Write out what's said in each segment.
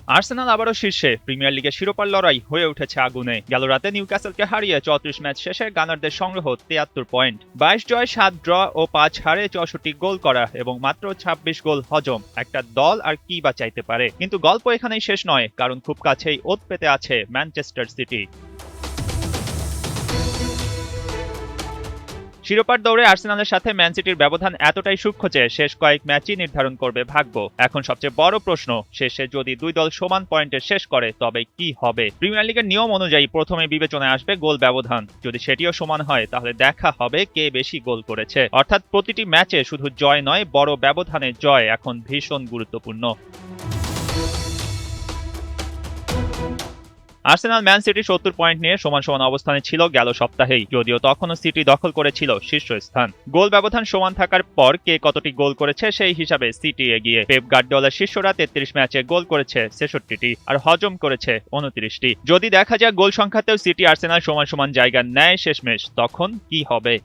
Arsenal আবারও শীর্ষে। Premier লিগের শিরোপার লড়াই হয়ে উঠেছে আগুনে। গেল রাতে নিউক্যাসলকে হারিয়ে 34 ম্যাচ শেষে গানারদের সংগ্রহ 73 পয়েন্ট, 22 জয়, 7 ড্র ও 5 হারে 64 গোল করা এবং মাত্র 26 গোল হজম। একটা দল আর কি বা চাইতে পারে। কিন্তু গল্প এখানেই শেষ নয়, কারণ খুব কাছেই ওত পেতে আছে ম্যানচেস্টার সিটি। শিরোপার দৌড়ে আর্সেনালের সাথে ম্যান সিটির ব্যবধান এতটাই সূক্ষ্ম যে শেষ কয়েক ম্যাচই নির্ধারণ করবে ভাগ্য। এখন সবচেয়ে বড় প্রশ্ন, শেষে যদি দুই দল সমান পয়েন্টে শেষ করে তবে কি হবে? প্রিমিয়ার লিগের নিয়ম অনুযায়ী প্রথমে বিবেচনায় আসবে গোল ব্যবধান। যদি সেটিও সমান হয় তাহলে দেখা হবে কে বেশি গোল করেছে। অর্থাৎ প্রতিটি ম্যাচে শুধু জয় নয়, বড় ব্যবধানে জয় এখন ভীষণ গুরুত্বপূর্ণ। আর্সেনাল ম্যান সিটি 70 পয়েন্ট নিয়ে সমান সমান অবস্থানে ছিল গেল সপ্তাহেই, যদিও তখনও সিটি দখল করেছিল শীর্ষস্থান। গোল ব্যবধান সমান থাকার পর কে কতটি গোল করেছে সেই হিসাবে সিটি এগিয়ে। পেপ গার্দিওলার শিষ্যরা 33 ম্যাচে গোল করেছে 66টি আর হজম করেছে 29টি। যদি দেখা যায় গোল সংখ্যাতেও সিটি আর্সেনাল সমান সমান জায়গা নেয় শেষমেশ, তখন কি হবে?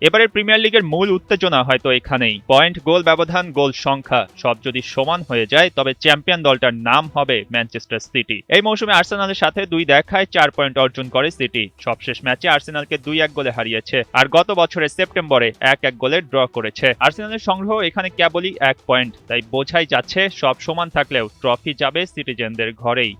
এবারের প্রিমিয়ার লিগের মূল উত্তেজনা হয়তো এখানেই। পয়েন্ট, গোল ব্যবধান, গোল সংখ্যা সব যদি সমান হয়ে যায় তবে চ্যাম্পিয়ন দলটার নাম হবে ম্যানচেস্টার সিটি। এই মৌসুমে আর্সেনালের সাথে দুই দেখায় 4 পয়েন্ট অর্জন করে সিটি। সবশেষ ম্যাচে আর্সেনালকে 2-1 গোলে হারিয়েছে আর গত বছরের সেপ্টেম্বরে 1-1 গোলে ড্র করেছে। আর্সেনালের সংগ্রহ এখানে কেবলই 1 পয়েন্ট, তাই বোঝাই যাচ্ছে সব সমান থাকলেও ট্রফি যাবে সিটিজেনদের ঘরেই।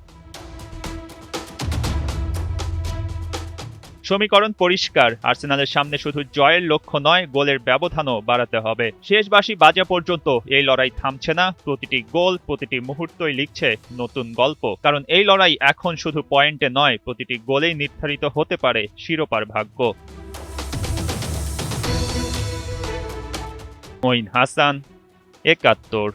সমীকরণ পরিষ্কার, আর্সেনালের সামনে শুধু জয়ের লক্ষ্য নয়, গোলের ব্যবধানও বাড়াতে হবে। শেষ বাঁশি বাজা পর্যন্ত এই লড়াই থামছে না। প্রতিটি গোল, প্রতিটি মুহূর্তই লিখছে নতুন গল্প। কারণ এই লড়াই এখন শুধু পয়েন্টে নয়, প্রতিটি গোলেই নির্ধারিত হতে পারে শিরোপার ভাগ্য। মঈন হাসান, ৭১।